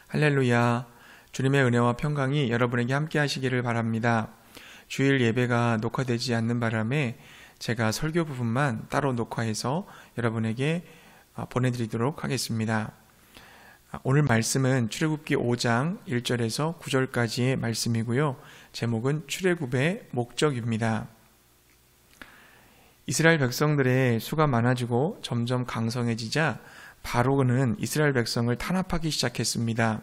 할렐루야. 주님의 은혜와 평강이 여러분에게 함께 하시기를 바랍니다. 주일 예배가 녹화되지 않는 바람에 제가 설교 부분만 따로 녹화해서 여러분에게 보내드리도록 하겠습니다. 오늘 말씀은 출애굽기 5장 1절에서 9절까지의 말씀이고요. 제목은 출애굽의 목적입니다. 이스라엘 백성들의 수가 많아지고 점점 강성해지자 바로는 이스라엘 백성을 탄압하기 시작했습니다.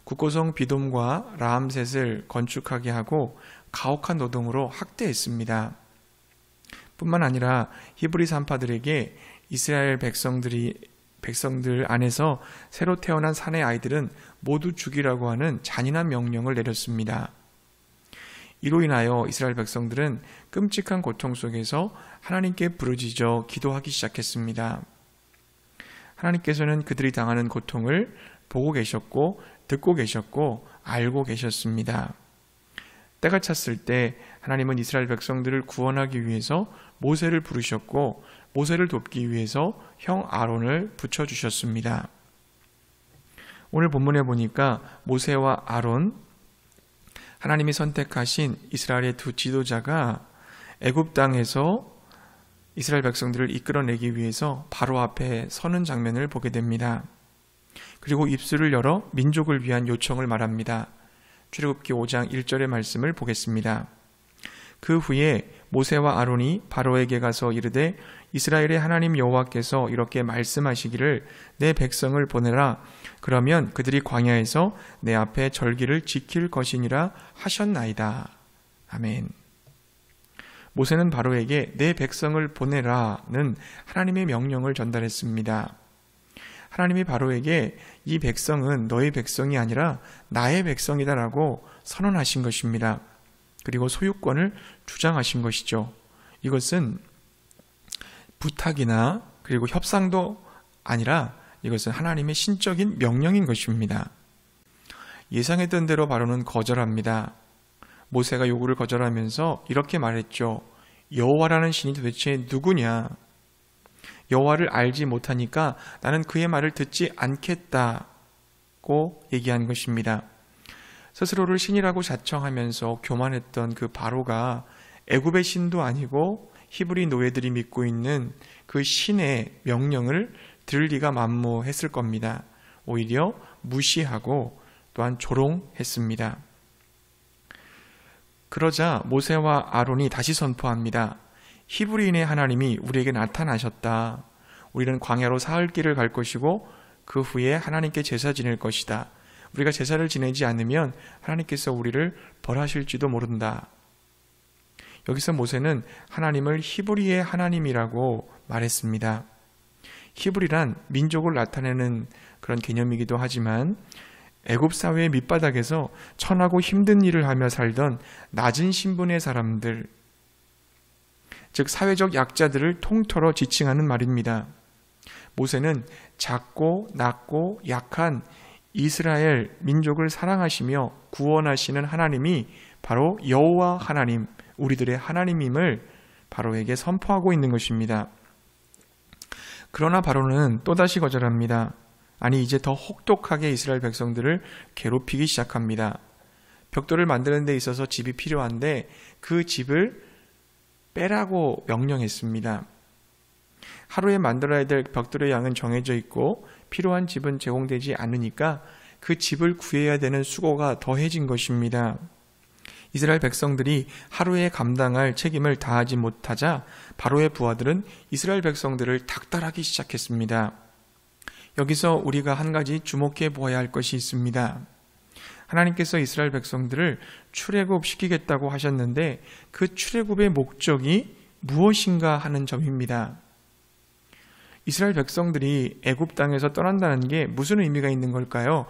국고성 비돔과 라암셋을 건축하게 하고 가혹한 노동으로 학대했습니다. 뿐만 아니라 히브리 산파들에게 이스라엘 백성들 안에서 새로 태어난 사내 아이들은 모두 죽이라고 하는 잔인한 명령을 내렸습니다. 이로 인하여 이스라엘 백성들은 끔찍한 고통 속에서 하나님께 부르짖어 기도하기 시작했습니다. 하나님께서는 그들이 당하는 고통을 보고 계셨고 듣고 계셨고 알고 계셨습니다. 때가 찼을 때 하나님은 이스라엘 백성들을 구원하기 위해서 모세를 부르셨고 모세를 돕기 위해서 형 아론을 붙여주셨습니다. 오늘 본문에 보니까 모세와 아론, 하나님이 선택하신 이스라엘의 두 지도자가 애굽 땅에서 이스라엘 백성들을 이끌어내기 위해서 바로 앞에 서는 장면을 보게 됩니다. 그리고 입술을 열어 민족을 위한 요청을 말합니다. 출애굽기 5장 1절의 말씀을 보겠습니다. 그 후에 모세와 아론이 바로에게 가서 이르되 이스라엘의 하나님 여호와께서 이렇게 말씀하시기를 내 백성을 보내라. 그러면 그들이 광야에서 내 앞에 절기를 지킬 것이니라 하셨나이다. 아멘. 모세는 바로에게 내 백성을 보내라는 하나님의 명령을 전달했습니다. 하나님이 바로에게 이 백성은 너의 백성이 아니라 나의 백성이다라고 선언하신 것입니다. 그리고 소유권을 주장하신 것이죠. 이것은 부탁이나 그리고 협상도 아니라 이것은 하나님의 신적인 명령인 것입니다. 예상했던 대로 바로는 거절합니다. 모세가 요구를 거절하면서 이렇게 말했죠. 여호와라는 신이 도대체 누구냐? 여호와를 알지 못하니까 나는 그의 말을 듣지 않겠다고 얘기한 것입니다. 스스로를 신이라고 자청하면서 교만했던 그 바로가 애굽의 신도 아니고 히브리 노예들이 믿고 있는 그 신의 명령을 들을 리가 만무했을 겁니다. 오히려 무시하고 또한 조롱했습니다. 그러자 모세와 아론이 다시 선포합니다. 히브리인의 하나님이 우리에게 나타나셨다. 우리는 광야로 사흘 길을 갈 것이고 그 후에 하나님께 제사 지낼 것이다. 우리가 제사를 지내지 않으면 하나님께서 우리를 벌하실지도 모른다. 여기서 모세는 하나님을 히브리의 하나님이라고 말했습니다. 히브리란 민족을 나타내는 그런 개념이기도 하지만 애굽 사회의 밑바닥에서 천하고 힘든 일을 하며 살던 낮은 신분의 사람들, 즉 사회적 약자들을 통틀어 지칭하는 말입니다. 모세는 작고 낮고 약한 이스라엘 민족을 사랑하시며 구원하시는 하나님이 바로 여호와 하나님, 우리들의 하나님임을 바로에게 선포하고 있는 것입니다. 그러나 바로는 또다시 거절합니다. 아니, 이제 더 혹독하게 이스라엘 백성들을 괴롭히기 시작합니다. 벽돌을 만드는 데 있어서 집이 필요한데 그 집을 빼라고 명령했습니다. 하루에 만들어야 될 벽돌의 양은 정해져 있고 필요한 집은 제공되지 않으니까 그 집을 구해야 되는 수고가 더해진 것입니다. 이스라엘 백성들이 하루에 감당할 책임을 다하지 못하자 바로의 부하들은 이스라엘 백성들을 닥달하기 시작했습니다. 여기서 우리가 한 가지 주목해 보아야 할 것이 있습니다. 하나님께서 이스라엘 백성들을 출애굽시키겠다고 하셨는데 그 출애굽의 목적이 무엇인가 하는 점입니다. 이스라엘 백성들이 애굽 땅에서 떠난다는 게 무슨 의미가 있는 걸까요?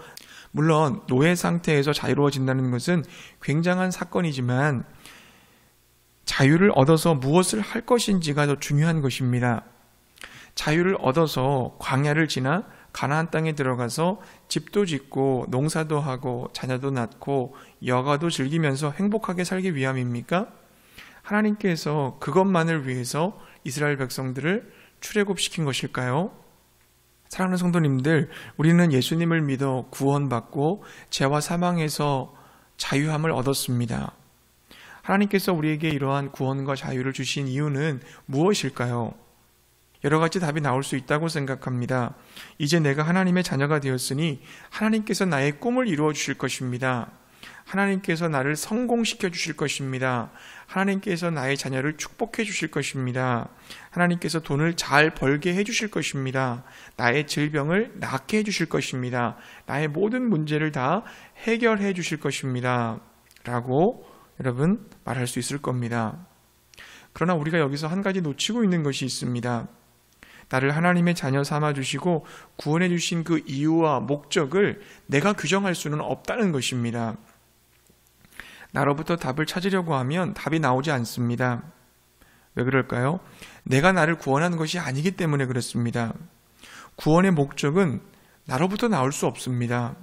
물론 노예 상태에서 자유로워진다는 것은 굉장한 사건이지만 자유를 얻어서 무엇을 할 것인지가 더 중요한 것입니다. 자유를 얻어서 광야를 지나 가나안 땅에 들어가서 집도 짓고 농사도 하고 자녀도 낳고 여가도 즐기면서 행복하게 살기 위함입니까? 하나님께서 그것만을 위해서 이스라엘 백성들을 출애굽시킨 것일까요? 사랑하는 성도님들, 우리는 예수님을 믿어 구원받고 죄와 사망에서 자유함을 얻었습니다. 하나님께서 우리에게 이러한 구원과 자유를 주신 이유는 무엇일까요? 여러 가지 답이 나올 수 있다고 생각합니다. 이제 내가 하나님의 자녀가 되었으니 하나님께서 나의 꿈을 이루어 주실 것입니다. 하나님께서 나를 성공시켜 주실 것입니다. 하나님께서 나의 자녀를 축복해 주실 것입니다. 하나님께서 돈을 잘 벌게 해 주실 것입니다. 나의 질병을 낫게 해 주실 것입니다. 나의 모든 문제를 다 해결해 주실 것입니다. 라고 여러분 말할 수 있을 겁니다. 그러나 우리가 여기서 한 가지 놓치고 있는 것이 있습니다. 나를 하나님의 자녀 삼아 주시고 구원해 주신 그 이유와 목적을 내가 규정할 수는 없다는 것입니다. 나로부터 답을 찾으려고 하면 답이 나오지 않습니다. 왜 그럴까요? 내가 나를 구원한 것이 아니기 때문에 그렇습니다. 구원의 목적은 나로부터 나올 수 없습니다.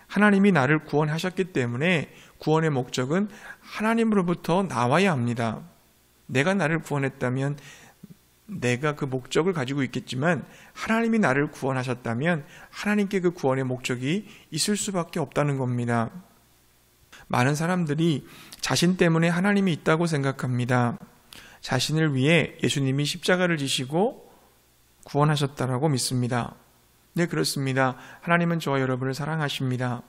하나님이 나를 구원하셨기 때문에 구원의 목적은 하나님으로부터 나와야 합니다. 내가 나를 구원했다면 내가 그 목적을 가지고 있겠지만 하나님이 나를 구원하셨다면 하나님께 그 구원의 목적이 있을 수밖에 없다는 겁니다. 많은 사람들이 자신 때문에 하나님이 있다고 생각합니다. 자신을 위해 예수님이 십자가를 지시고 구원하셨다라고 믿습니다. 네, 그렇습니다. 하나님은 저와 여러분을 사랑하십니다.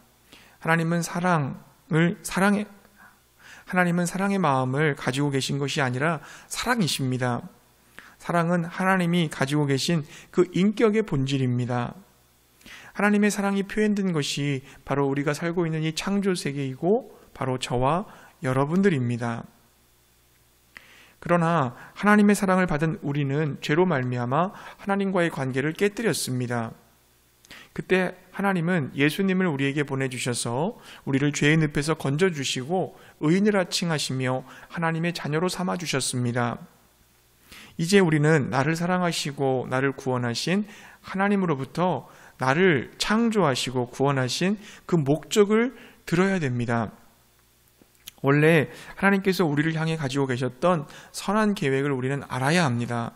하나님은 사랑의 마음을 가지고 계신 것이 아니라 사랑이십니다. 사랑은 하나님이 가지고 계신 그 인격의 본질입니다. 하나님의 사랑이 표현된 것이 바로 우리가 살고 있는 이 창조 세계이고 바로 저와 여러분들입니다. 그러나 하나님의 사랑을 받은 우리는 죄로 말미암아 하나님과의 관계를 깨뜨렸습니다. 그때 하나님은 예수님을 우리에게 보내주셔서 우리를 죄의 늪에서 건져주시고 의인이라 칭하시며 하나님의 자녀로 삼아주셨습니다. 이제 우리는 나를 사랑하시고 나를 구원하신 하나님으로부터 나를 창조하시고 구원하신 그 목적을 들어야 됩니다. 원래 하나님께서 우리를 향해 가지고 계셨던 선한 계획을 우리는 알아야 합니다.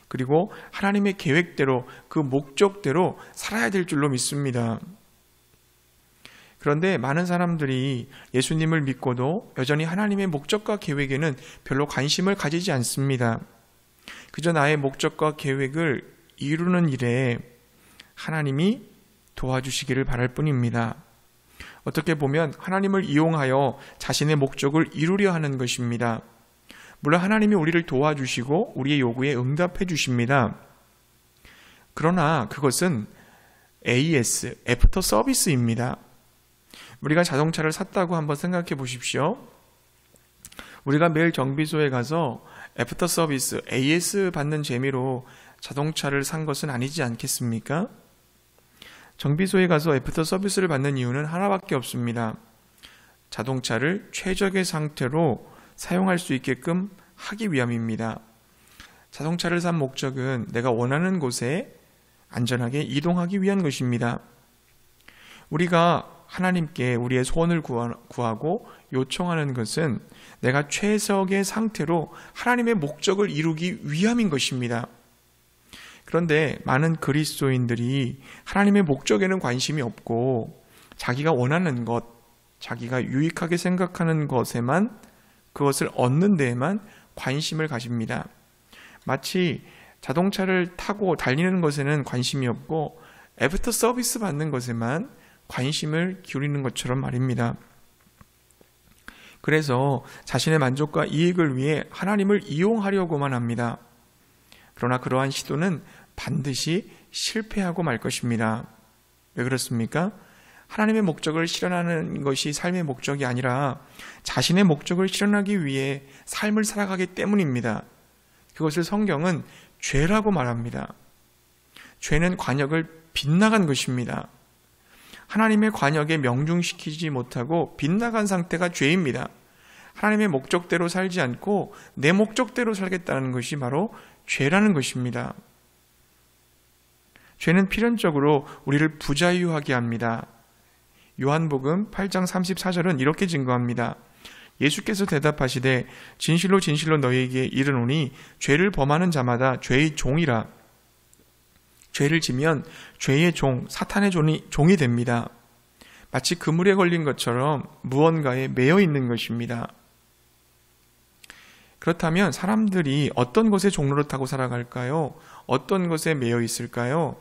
그리고 하나님의 계획대로 그 목적대로 살아야 될 줄로 믿습니다. 그런데 많은 사람들이 예수님을 믿고도 여전히 하나님의 목적과 계획에는 별로 관심을 가지지 않습니다. 그저 나의 목적과 계획을 이루는 일에 하나님이 도와주시기를 바랄 뿐입니다. 어떻게 보면 하나님을 이용하여 자신의 목적을 이루려 하는 것입니다. 물론 하나님이 우리를 도와주시고 우리의 요구에 응답해 주십니다. 그러나 그것은 AS, 애프터 서비스입니다. 우리가 자동차를 샀다고 한번 생각해 보십시오. 우리가 매일 정비소에 가서 애프터 서비스, AS 받는 재미로 자동차를 산 것은 아니지 않겠습니까? 정비소에 가서 애프터 서비스를 받는 이유는 하나밖에 없습니다. 자동차를 최적의 상태로 사용할 수 있게끔 하기 위함입니다. 자동차를 산 목적은 내가 원하는 곳에 안전하게 이동하기 위한 것입니다. 우리가 하나님께 우리의 소원을 구하고 요청하는 것은 내가 최적의 상태로 하나님의 목적을 이루기 위함인 것입니다. 그런데 많은 그리스도인들이 하나님의 목적에는 관심이 없고 자기가 원하는 것, 자기가 유익하게 생각하는 것에만, 그것을 얻는 데에만 관심을 가집니다. 마치 자동차를 타고 달리는 것에는 관심이 없고 애프터 서비스 받는 것에만 관심을 기울이는 것처럼 말입니다. 그래서 자신의 만족과 이익을 위해 하나님을 이용하려고만 합니다. 그러나 그러한 시도는 반드시 실패하고 말 것입니다. 왜 그렇습니까? 하나님의 목적을 실현하는 것이 삶의 목적이 아니라 자신의 목적을 실현하기 위해 삶을 살아가기 때문입니다. 그것을 성경은 죄라고 말합니다. 죄는 관역을 빗나간 것입니다. 하나님의 관역에 명중시키지 못하고 빗나간 상태가 죄입니다. 하나님의 목적대로 살지 않고 내 목적대로 살겠다는 것이 바로 죄라는 것입니다. 죄는 필연적으로 우리를 부자유하게 합니다. 요한복음 8장 34절은 이렇게 증거합니다. 예수께서 대답하시되 진실로 진실로 너희에게 이르노니 죄를 범하는 자마다 죄의 종이라. 죄를 지면 죄의 종, 사탄의 종이 됩니다. 마치 그물에 걸린 것처럼 무언가에 매여 있는 것입니다. 그렇다면 사람들이 어떤 것에 종로를 타고 살아갈까요? 어떤 것에 매여 있을까요?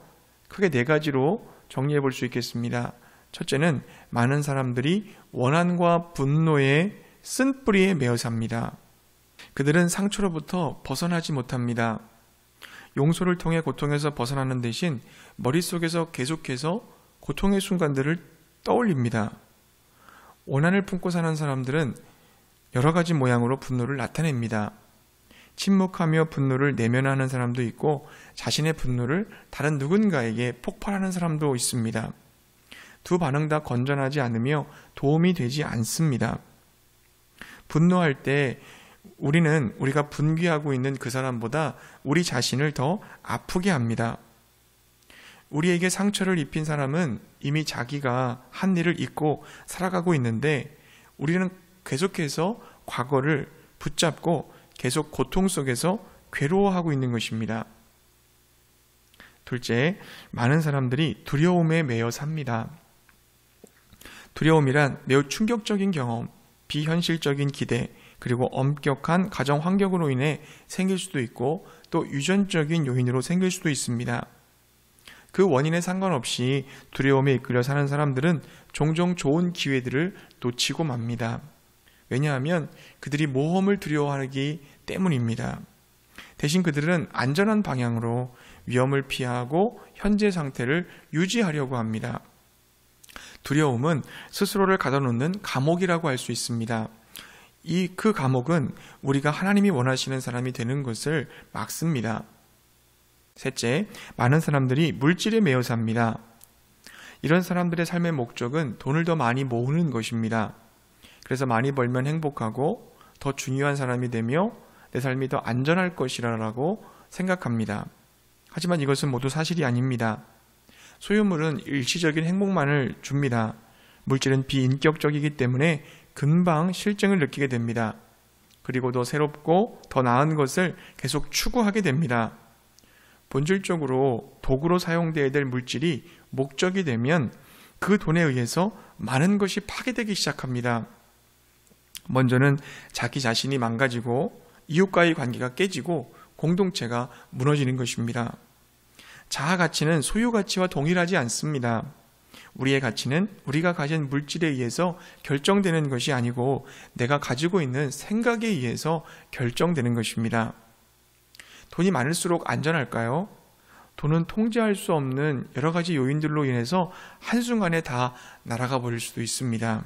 크게 4가지로 정리해 볼 수 있겠습니다. 첫째는 많은 사람들이 원한과 분노의 쓴뿌리에 매여 삽니다. 그들은 상처로부터 벗어나지 못합니다. 용서를 통해 고통에서 벗어나는 대신 머릿속에서 계속해서 고통의 순간들을 떠올립니다. 원한을 품고 사는 사람들은 여러 가지 모양으로 분노를 나타냅니다. 침묵하며 분노를 내면하는 사람도 있고 자신의 분노를 다른 누군가에게 폭발하는 사람도 있습니다. 두 반응 다 건전하지 않으며 도움이 되지 않습니다. 분노할 때 우리가 분귀하고 있는 그 사람보다 우리 자신을 더 아프게 합니다. 우리에게 상처를 입힌 사람은 이미 자기가 한 일을 잊고 살아가고 있는데 우리는 계속해서 과거를 붙잡고 계속 고통 속에서 괴로워하고 있는 것입니다. 둘째, 많은 사람들이 두려움에 매여 삽니다. 두려움이란 매우 충격적인 경험, 비현실적인 기대, 그리고 엄격한 가정 환경으로 인해 생길 수도 있고 또 유전적인 요인으로 생길 수도 있습니다. 그 원인에 상관없이 두려움에 이끌려 사는 사람들은 종종 좋은 기회들을 놓치고 맙니다. 왜냐하면 그들이 모험을 두려워하기 때문입니다. 대신 그들은 안전한 방향으로 위험을 피하고 현재 상태를 유지하려고 합니다. 두려움은 스스로를 가둬놓는 감옥이라고 할 수 있습니다. 그 감옥은 우리가 하나님이 원하시는 사람이 되는 것을 막습니다. 셋째, 많은 사람들이 물질에 매여 삽니다. 이런 사람들의 삶의 목적은 돈을 더 많이 모으는 것입니다. 그래서 많이 벌면 행복하고 더 중요한 사람이 되며 내 삶이 더 안전할 것이라고 생각합니다. 하지만 이것은 모두 사실이 아닙니다. 소유물은 일시적인 행복만을 줍니다. 물질은 비인격적이기 때문에 금방 실증을 느끼게 됩니다. 그리고 더 새롭고 더 나은 것을 계속 추구하게 됩니다. 본질적으로 도구로 사용되어야 될 물질이 목적이 되면 그 돈에 의해서 많은 것이 파괴되기 시작합니다. 먼저는 자기 자신이 망가지고 이웃과의 관계가 깨지고 공동체가 무너지는 것입니다. 자아 가치는 소유 가치와 동일하지 않습니다. 우리의 가치는 우리가 가진 물질에 의해서 결정되는 것이 아니고 내가 가지고 있는 생각에 의해서 결정되는 것입니다. 돈이 많을수록 안전할까요? 돈은 통제할 수 없는 여러 가지 요인들로 인해서 한순간에 다 날아가 버릴 수도 있습니다.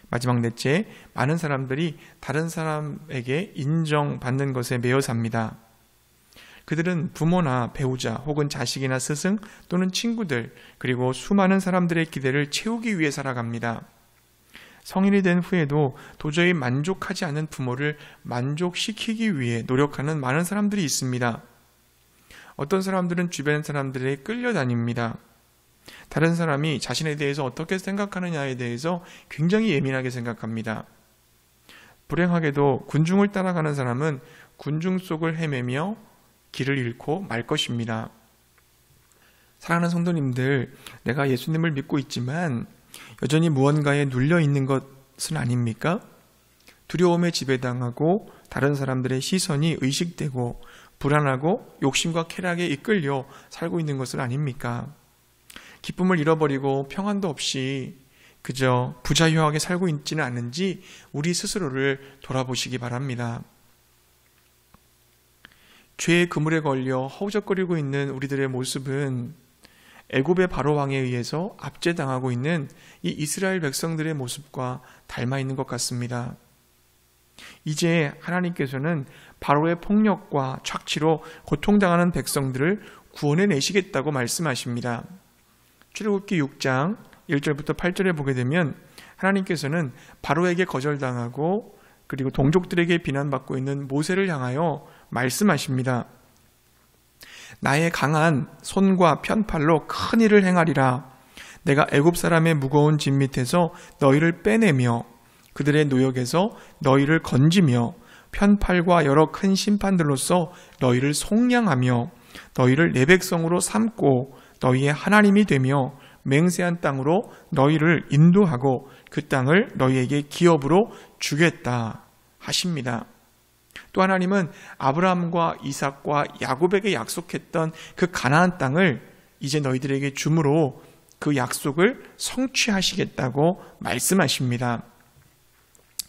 마지막 넷째, 많은 사람들이 다른 사람에게 인정받는 것에 매여 삽니다. 그들은 부모나 배우자 혹은 자식이나 스승 또는 친구들 그리고 수많은 사람들의 기대를 채우기 위해 살아갑니다. 성인이 된 후에도 도저히 만족하지 않는 부모를 만족시키기 위해 노력하는 많은 사람들이 있습니다. 어떤 사람들은 주변 사람들에 끌려다닙니다. 다른 사람이 자신에 대해서 어떻게 생각하느냐에 대해서 굉장히 예민하게 생각합니다. 불행하게도 군중을 따라가는 사람은 군중 속을 헤매며 길을 잃고 말 것입니다. 사랑하는 성도님들, 내가 예수님을 믿고 있지만 여전히 무언가에 눌려 있는 것은 아닙니까? 두려움에 지배당하고 다른 사람들의 시선이 의식되고 불안하고 욕심과 쾌락에 이끌려 살고 있는 것은 아닙니까? 기쁨을 잃어버리고 평안도 없이 그저 부자유하게 살고 있지는 않은지 우리 스스로를 돌아보시기 바랍니다. 죄의 그물에 걸려 허우적거리고 있는 우리들의 모습은 애굽의 바로 왕에 의해서 압제당하고 있는 이 이스라엘 백성들의 모습과 닮아 있는 것 같습니다. 이제 하나님께서는 바로의 폭력과 착취로 고통당하는 백성들을 구원해 내시겠다고 말씀하십니다. 출애굽기 6장 1절부터 8절에 보게 되면 하나님께서는 바로에게 거절당하고 그리고 동족들에게 비난받고 있는 모세를 향하여 말씀하십니다. 나의 강한 손과 편팔로 큰 일을 행하리라. 내가 애굽 사람의 무거운 짐 밑에서 너희를 빼내며 그들의 노역에서 너희를 건지며 편팔과 여러 큰 심판들로서 너희를 속량하며 너희를 내 백성으로 삼고 너희의 하나님이 되며 맹세한 땅으로 너희를 인도하고 그 땅을 너희에게 기업으로 주겠다 하십니다. 또 하나님은 아브라함과 이삭과 야곱에게 약속했던 그 가나안 땅을 이제 너희들에게 주므로 그 약속을 성취하시겠다고 말씀하십니다.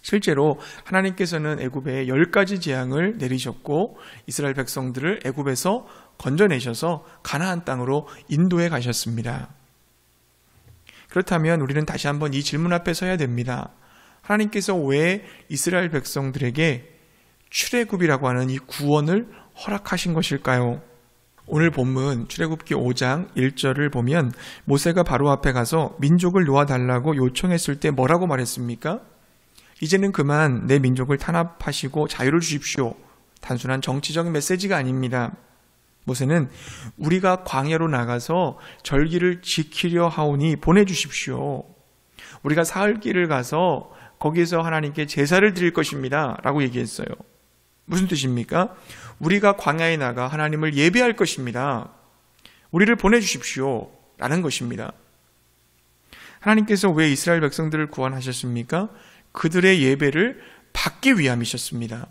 실제로 하나님께서는 애굽에 10가지 재앙을 내리셨고 이스라엘 백성들을 애굽에서 건져내셔서 가나안 땅으로 인도해 가셨습니다. 그렇다면 우리는 다시 한번 이 질문 앞에 서야 됩니다. 하나님께서 왜 이스라엘 백성들에게 출애굽이라고 하는 이 구원을 허락하신 것일까요? 오늘 본문 출애굽기 5장 1절을 보면 모세가 바로 앞에 가서 민족을 놓아달라고 요청했을 때 뭐라고 말했습니까? 이제는 그만 내 민족을 탄압하시고 자유를 주십시오. 단순한 정치적인 메시지가 아닙니다. 모세는 우리가 광야로 나가서 절기를 지키려 하오니 보내주십시오. 우리가 사흘길을 가서 거기에서 하나님께 제사를 드릴 것입니다 라고 얘기했어요. 무슨 뜻입니까? 우리가 광야에 나가 하나님을 예배할 것입니다. 우리를 보내주십시오 라는 것입니다. 하나님께서 왜 이스라엘 백성들을 구원하셨습니까? 그들의 예배를 받기 위함이셨습니다.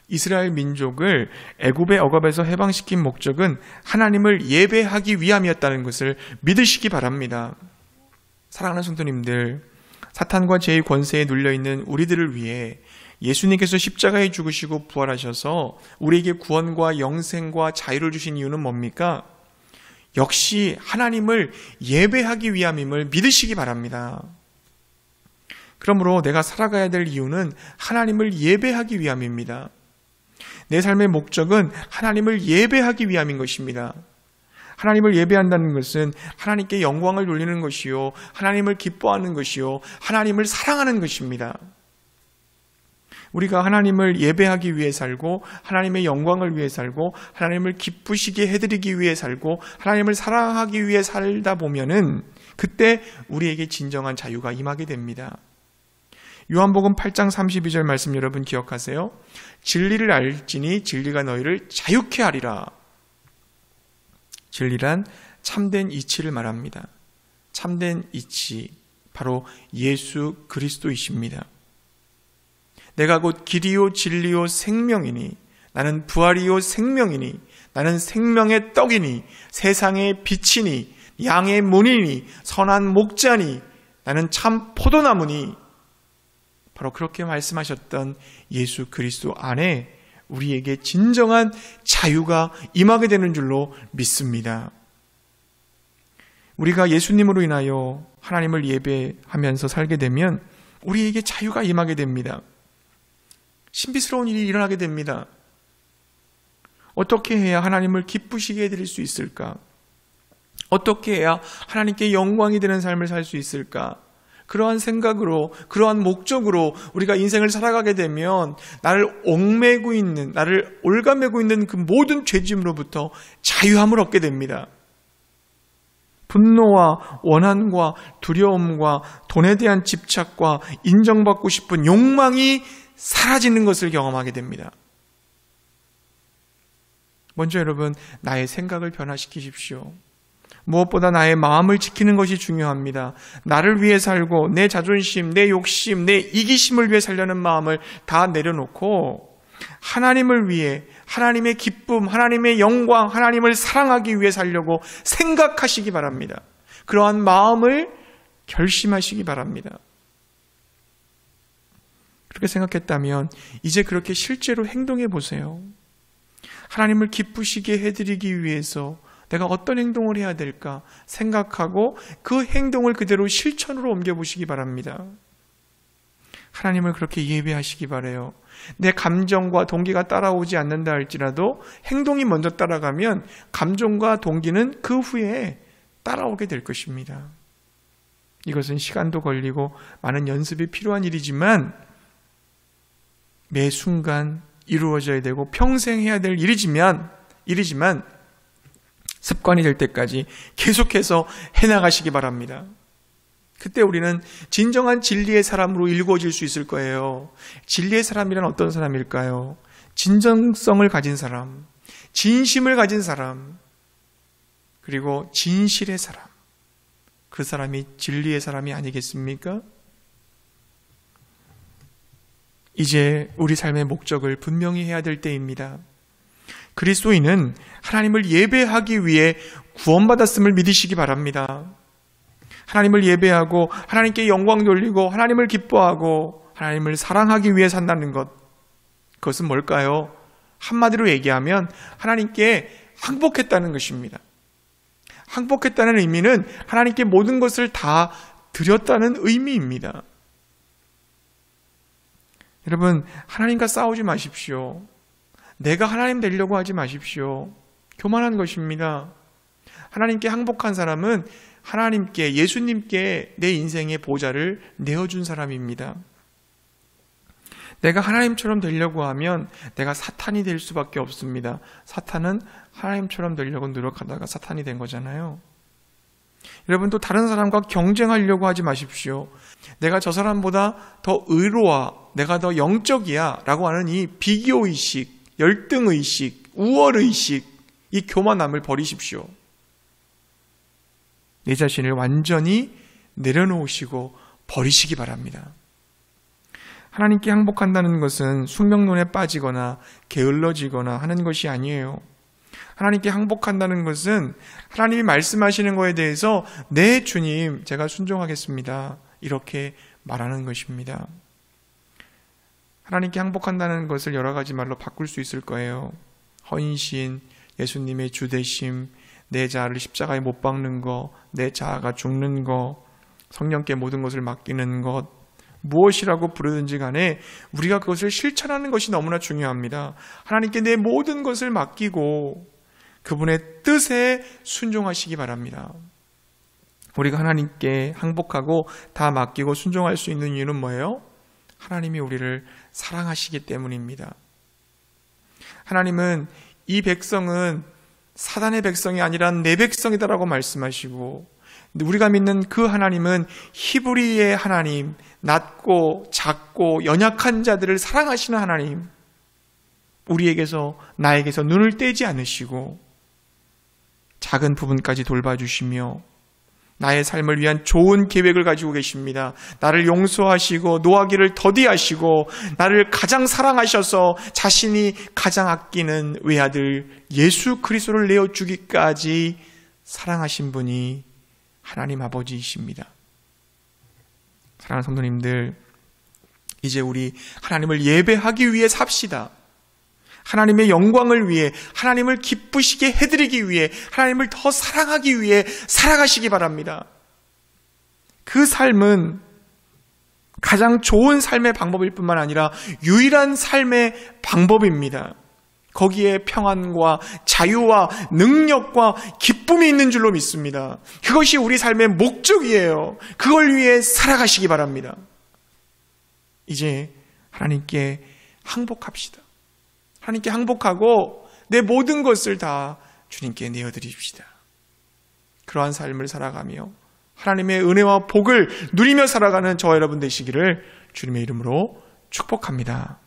이스라엘 민족을 애굽의 억압에서 해방시킨 목적은 하나님을 예배하기 위함이었다는 것을 믿으시기 바랍니다. 사랑하는 성도님들, 사탄과 죄의 권세에 눌려있는 우리들을 위해 예수님께서 십자가에 죽으시고 부활하셔서 우리에게 구원과 영생과 자유를 주신 이유는 뭡니까? 역시 하나님을 예배하기 위함임을 믿으시기 바랍니다. 그러므로 내가 살아가야 될 이유는 하나님을 예배하기 위함입니다. 내 삶의 목적은 하나님을 예배하기 위함인 것입니다. 하나님을 예배한다는 것은 하나님께 영광을 돌리는 것이요, 하나님을 기뻐하는 것이요, 하나님을 사랑하는 것입니다. 우리가 하나님을 예배하기 위해 살고 하나님의 영광을 위해 살고 하나님을 기쁘시게 해드리기 위해 살고 하나님을 사랑하기 위해 살다 보면은 그때 우리에게 진정한 자유가 임하게 됩니다. 요한복음 8장 32절 말씀 여러분 기억하세요? 진리를 알지니 진리가 너희를 자유케 하리라. 진리란 참된 이치를 말합니다. 참된 이치, 바로 예수 그리스도이십니다. 내가 곧 길이요 진리요 생명이니 나는 부활이요 생명이니 나는 생명의 떡이니 세상의 빛이니 양의 문이니 선한 목자니 나는 참 포도나무니, 바로 그렇게 말씀하셨던 예수 그리스도 안에 우리에게 진정한 자유가 임하게 되는 줄로 믿습니다. 우리가 예수님으로 인하여 하나님을 예배하면서 살게 되면 우리에게 자유가 임하게 됩니다. 신비스러운 일이 일어나게 됩니다. 어떻게 해야 하나님을 기쁘시게 해드릴 수 있을까? 어떻게 해야 하나님께 영광이 되는 삶을 살 수 있을까? 그러한 생각으로, 그러한 목적으로 우리가 인생을 살아가게 되면 나를 얽매고 있는, 나를 올가매고 있는 그 모든 죄짐으로부터 자유함을 얻게 됩니다. 분노와 원한과 두려움과 돈에 대한 집착과 인정받고 싶은 욕망이 사라지는 것을 경험하게 됩니다. 먼저 여러분, 나의 생각을 변화시키십시오. 무엇보다 나의 마음을 지키는 것이 중요합니다. 나를 위해 살고 내 자존심, 내 욕심, 내 이기심을 위해 살려는 마음을 다 내려놓고 하나님을 위해, 하나님의 기쁨, 하나님의 영광, 하나님을 사랑하기 위해 살려고 생각하시기 바랍니다. 그러한 마음을 결심하시기 바랍니다. 그렇게 생각했다면 이제 그렇게 실제로 행동해 보세요. 하나님을 기쁘시게 해드리기 위해서 내가 어떤 행동을 해야 될까 생각하고 그 행동을 그대로 실천으로 옮겨보시기 바랍니다. 하나님을 그렇게 예배하시기 바라요. 내 감정과 동기가 따라오지 않는다 할지라도 행동이 먼저 따라가면 감정과 동기는 그 후에 따라오게 될 것입니다. 이것은 시간도 걸리고 많은 연습이 필요한 일이지만 매 순간 이루어져야 되고 평생 해야 될 일이지만 습관이 될 때까지 계속해서 해나가시기 바랍니다. 그때 우리는 진정한 진리의 사람으로 일구어질 수 있을 거예요. 진리의 사람이란 어떤 사람일까요? 진정성을 가진 사람, 진심을 가진 사람, 그리고 진실의 사람, 그 사람이 진리의 사람이 아니겠습니까? 이제 우리 삶의 목적을 분명히 해야 될 때입니다. 그리스도인은 하나님을 예배하기 위해 구원받았음을 믿으시기 바랍니다. 하나님을 예배하고 하나님께 영광 돌리고 하나님을 기뻐하고 하나님을 사랑하기 위해 산다는 것, 그것은 뭘까요? 한마디로 얘기하면 하나님께 항복했다는 것입니다. 항복했다는 의미는 하나님께 모든 것을 다 드렸다는 의미입니다. 여러분, 하나님과 싸우지 마십시오. 내가 하나님 되려고 하지 마십시오. 교만한 것입니다. 하나님께 항복한 사람은 하나님께, 예수님께 내 인생의 보좌를 내어준 사람입니다. 내가 하나님처럼 되려고 하면 내가 사탄이 될 수밖에 없습니다. 사탄은 하나님처럼 되려고 노력하다가 사탄이 된 거잖아요. 여러분, 또 다른 사람과 경쟁하려고 하지 마십시오. 내가 저 사람보다 더 의로와 내가 더 영적이야 라고 하는 이 비교의식, 열등의식, 우월의식, 이 교만함을 버리십시오. 내 자신을 완전히 내려놓으시고 버리시기 바랍니다. 하나님께 항복한다는 것은 숙명론에 빠지거나 게을러지거나 하는 것이 아니에요. 하나님께 항복한다는 것은 하나님이 말씀하시는 것에 대해서 네, 주님, 제가 순종하겠습니다, 이렇게 말하는 것입니다. 하나님께 항복한다는 것을 여러 가지 말로 바꿀 수 있을 거예요. 헌신, 예수님의 주되심, 내 자아를 십자가에 못 박는 것, 내 자아가 죽는 것, 성령께 모든 것을 맡기는 것, 무엇이라고 부르든지 간에 우리가 그것을 실천하는 것이 너무나 중요합니다. 하나님께 내 모든 것을 맡기고 그분의 뜻에 순종하시기 바랍니다. 우리가 하나님께 항복하고 다 맡기고 순종할 수 있는 이유는 뭐예요? 하나님이 우리를 사랑하시기 때문입니다. 하나님은 이 백성은 사단의 백성이 아니라 내 백성이다라고 말씀하시고, 우리가 믿는 그 하나님은 히브리의 하나님, 낮고 작고 연약한 자들을 사랑하시는 하나님, 우리에게서 나에게서 눈을 떼지 않으시고 작은 부분까지 돌봐주시며 나의 삶을 위한 좋은 계획을 가지고 계십니다. 나를 용서하시고 노하기를 더디하시고 나를 가장 사랑하셔서 자신이 가장 아끼는 외아들 예수 그리스도를 내어주기까지 사랑하신 분이 하나님 아버지이십니다. 사랑하는 성도님들, 이제 우리 하나님을 예배하기 위해 삽시다. 하나님의 영광을 위해, 하나님을 기쁘시게 해드리기 위해, 하나님을 더 사랑하기 위해 살아가시기 바랍니다. 그 삶은 가장 좋은 삶의 방법일 뿐만 아니라 유일한 삶의 방법입니다. 거기에 평안과 자유와 능력과 기쁨이 있는 줄로 믿습니다. 그것이 우리 삶의 목적이에요. 그걸 위해 살아가시기 바랍니다. 이제 하나님께 항복합시다. 하나님께 항복하고 내 모든 것을 다 주님께 내어드립시다. 그러한 삶을 살아가며 하나님의 은혜와 복을 누리며 살아가는 저와 여러분 되시기를 주님의 이름으로 축복합니다.